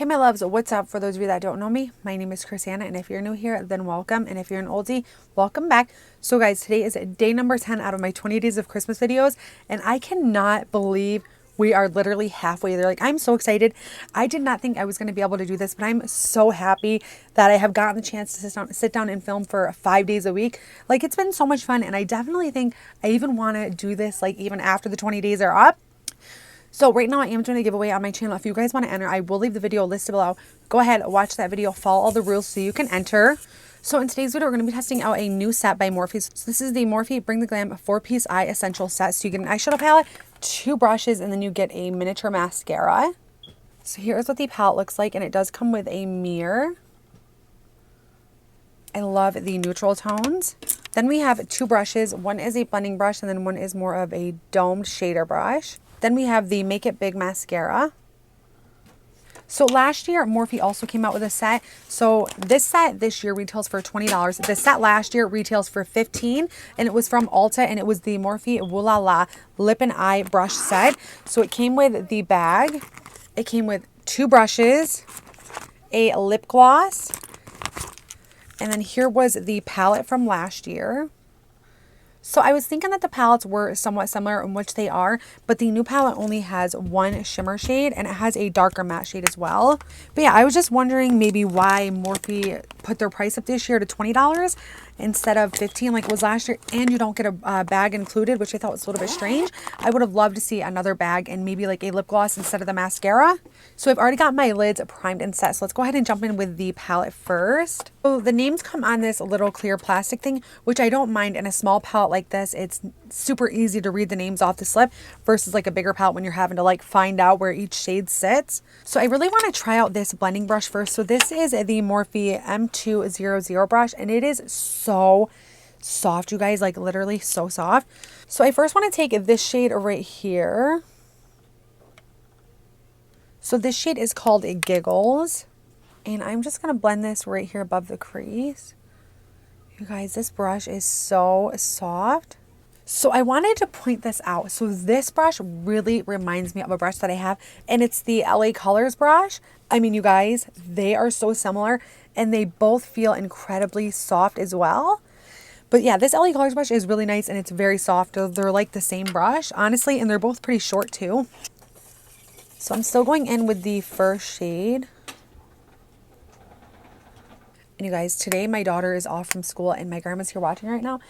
Hey my loves, what's up? For those of you that don't know me, my name is Crissanna, and if you're new here, then welcome, and if you're an oldie, welcome back. So guys, today is day number 10 out of my 20 days of Christmas videos, and I cannot believe we are literally halfway there. Like, I'm so excited. I did not think I was going to be able to do this, but I'm so happy that I have gotten the chance to sit down and film for 5 days a week. Like, it's been so much fun, and I definitely think I even want to do this like even after the 20 days are up. So right now I am doing a giveaway on my channel. If you guys want to enter, I will leave the video listed below. Go ahead, watch that video, follow all the rules so you can enter. So in today's video, we're going to be testing out a new set by Morphe. So this is the Morphe Bring the Glam 4-piece eye essential set. So you get an eyeshadow palette, 2 brushes, and then you get a miniature mascara. So here's what the palette looks like, and it does come with a mirror. I love the neutral tones. Then we have 2 brushes. One is a blending brush, and then one is more of a domed shader brush. Then we have the Make It Big mascara. So last year, Morphe also came out with a set. So this set this year retails for $20. The set last year retails for $15, and it was from Ulta, and it was the Morphe Woo La La Lip and Eye Brush Set. So it came with the bag. It came with 2 brushes, a lip gloss, and then here was the palette from last year. So I was thinking that the palettes were somewhat similar, in which they are, but the new palette only has 1 shimmer shade, and it has a darker matte shade as well. But yeah, I was just wondering maybe why Morphe put their price up this year to $20 instead of $15 like it was last year, and you don't get a bag included, which I thought was a little bit strange. I would have loved to see another bag and maybe like a lip gloss instead of the mascara. So I've already got my lids primed and set, so let's go ahead and jump in with the palette first. So the names come on this little clear plastic thing, which I don't mind in a small palette like this. It's super easy to read the names off the slip versus like a bigger palette when you're having to like find out where each shade sits. So I really want to try out this blending brush first. So this is the Morphe M200 brush, and it is so soft, you guys, like literally so soft. So I first want to take this shade right here. So this shade is called Giggles, and I'm just going to blend this right here above the crease. You guys, this brush is so soft. So I wanted to point this out. So this brush really reminds me of a brush that I have, and it's the LA Colors brush. I mean, you guys, they are so similar, and they both feel incredibly soft as well. But yeah, this LA Colors brush is really nice, and it's very soft. They're like the same brush, honestly, and they're both pretty short too. So I'm still going in with the first shade. And you guys, today my daughter is off from school, and my grandma's here watching right now,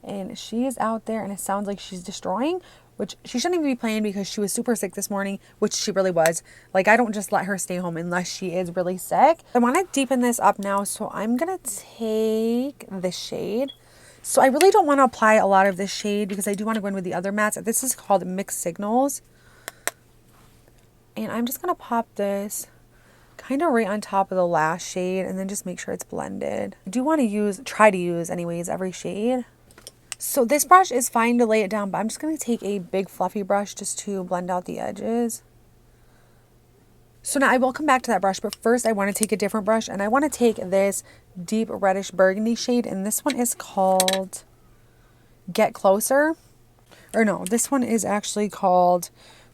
and she is out there, and it sounds like she's destroying, which she shouldn't even be playing because she was super sick this morning, which she really was. Like, I don't just let her stay home unless she is really sick. I want to deepen this up now, so I'm going to take this shade. So I really don't want to apply a lot of this shade because I do want to go in with the other mattes. This is called Mixed Signals. And I'm just going to pop this kind of right on top of the last shade, and then just make sure it's blended. I do want to try to use anyways, every shade. So this brush is fine to lay it down, but I'm just going to take a big fluffy brush just to blend out the edges. So now I will come back to that brush, but first I want to take a different brush, and I want to take this deep reddish burgundy shade, and this one is called Get Closer. Or no, this one is actually called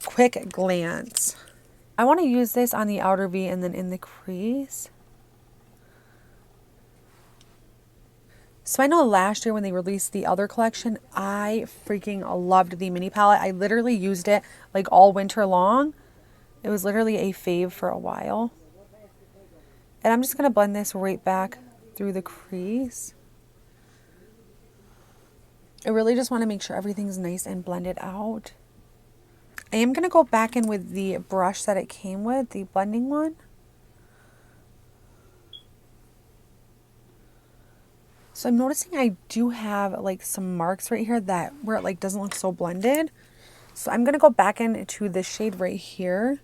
Quick Glance. I want to use this on the outer V and then in the crease. So I know last year when they released the other collection, I freaking loved the mini palette. I literally used it like all winter long. It was literally a fave for a while. And I'm just going to blend this right back through the crease. I really just want to make sure everything's nice and blended out. I am going to go back in with the brush that it came with, the blending one. So I'm noticing I do have like some marks right here where it like doesn't look so blended. So I'm going to go back into this shade right here,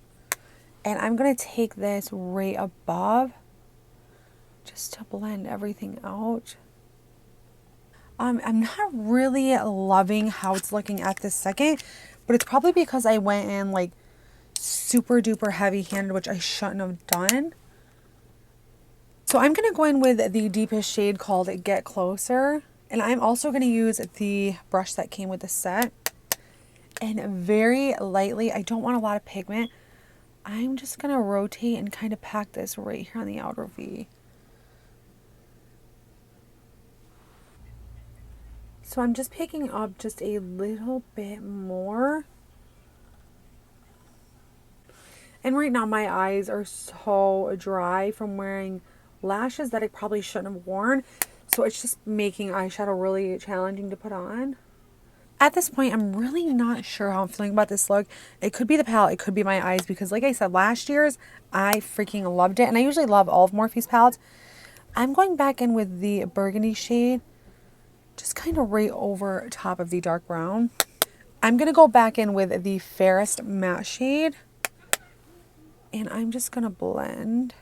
and I'm going to take this right above just to blend everything out. I'm not really loving how it's looking at this second, but it's probably because I went in like super duper heavy handed, which I shouldn't have done. So I'm going to go in with the deepest shade called Get Closer. And I'm also going to use the brush that came with the set. And very lightly, I don't want a lot of pigment. I'm just going to rotate and kind of pack this right here on the outer V. So I'm just picking up just a little bit more. And right now my eyes are so dry from wearing lashes that I probably shouldn't have worn. So it's just making eyeshadow really challenging to put on. At this point, I'm really not sure how I'm feeling about this look. It could be the palette, it could be my eyes, because like I said, last year's, I freaking loved it. And I usually love all of Morphe's palettes. I'm going back in with the burgundy shade, just kind of right over top of the dark brown. I'm going to go back in with the fairest matte shade. And I'm just going to blend.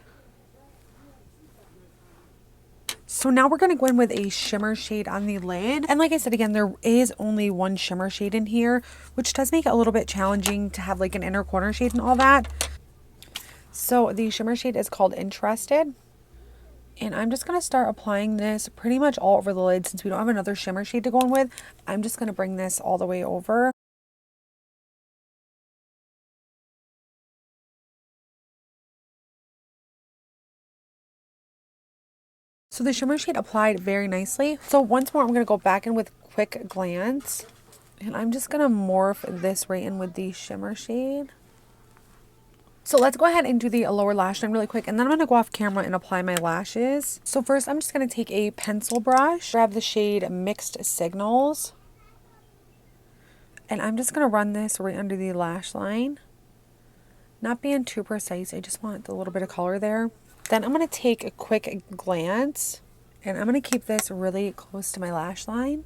So now we're going to go in with a shimmer shade on the lid. And like I said, again, there is only one shimmer shade in here, which does make it a little bit challenging to have like an inner corner shade and all that. So the shimmer shade is called Interested. And I'm just going to start applying this pretty much all over the lid since we don't have another shimmer shade to go in with. I'm just going to bring this all the way over. So the shimmer shade applied very nicely. So once more, I'm going to go back in with Quick Glance. And I'm just going to morph this right in with the shimmer shade. So let's go ahead and do the lower lash line really quick. And then I'm going to go off camera and apply my lashes. So first, I'm just going to take a pencil brush, grab the shade Mixed Signals. And I'm just going to run this right under the lash line. Not being too precise, I just want a little bit of color there. Then I'm going to take a Quick Glance, and I'm going to keep this really close to my lash line.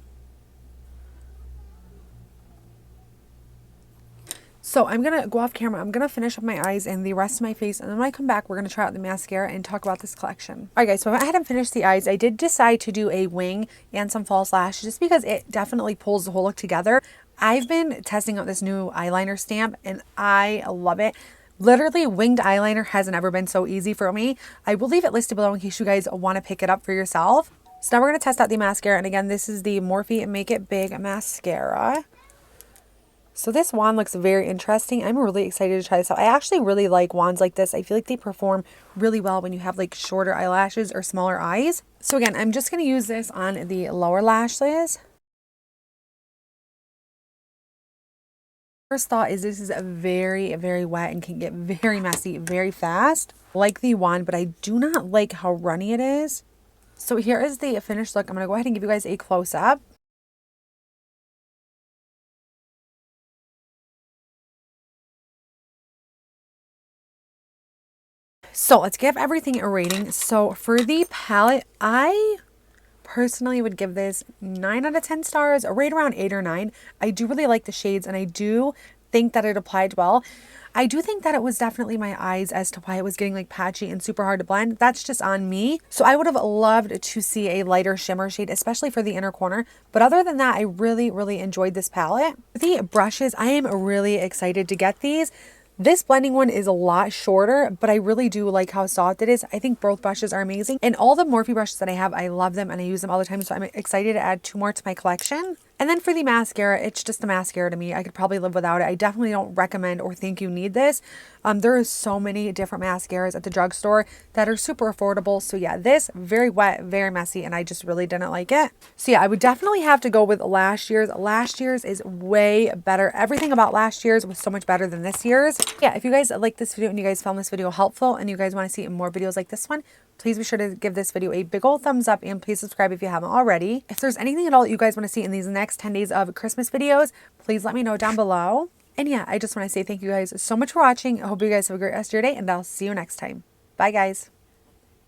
So I'm going to go off camera. I'm going to finish up my eyes and the rest of my face. And then when I come back, we're going to try out the mascara and talk about this collection. All right, guys, so I went ahead and finished the eyes. I did decide to do a wing and some false lashes just because it definitely pulls the whole look together. I've been testing out this new eyeliner stamp, and I love it. Literally, winged eyeliner hasn't ever been so easy for me. I will leave it listed below in case you guys want to pick it up for yourself. So now we're going to test out the mascara. And again, this is the Morphe Make It Big Mascara. So this wand looks very interesting. I'm really excited to try this out. I actually really like wands like this. I feel like they perform really well when you have like shorter eyelashes or smaller eyes. So again, I'm just going to use this on the lower lashes. First thought is this is very, very wet and can get very messy very fast, like the wand, but I do not like how runny it is. So here is the finished look. I'm going to go ahead and give you guys a close-up. So let's give everything a rating. So for the palette, I personally would give this 9 out of 10 stars, right around 8 or 9. I do really like the shades, and I do think that it applied well. I do think that it was definitely my eyes as to why it was getting like patchy and super hard to blend. That's just on me. So I would have loved to see a lighter shimmer shade, especially for the inner corner. But other than that, I really enjoyed this palette. The brushes, I am really excited to get these. This blending one is a lot shorter, but I really do like how soft it is. I think both brushes are amazing. And all the Morphe brushes that I have, I love them and I use them all the time. So I'm excited to add 2 more to my collection. And then for the mascara, it's just a mascara to me. I could probably live without it. I definitely don't recommend or think you need this. There is so many different mascaras at the drugstore that are super affordable. So yeah, this very wet, very messy, and I just really didn't like it. So yeah, I would definitely have to go with last year's. Last year's is way better. Everything about last year's was so much better than this year's. Yeah, if you guys like this video and you guys found this video helpful and you guys want to see more videos like this one, please be sure to give this video a big old thumbs up and please subscribe if you haven't already. If there's anything at all that you guys want to see in these next 10 days of Christmas videos, please let me know down below. And yeah, I just want to say thank you guys so much for watching. I hope you guys have a great rest of your day and I'll see you next time. Bye guys.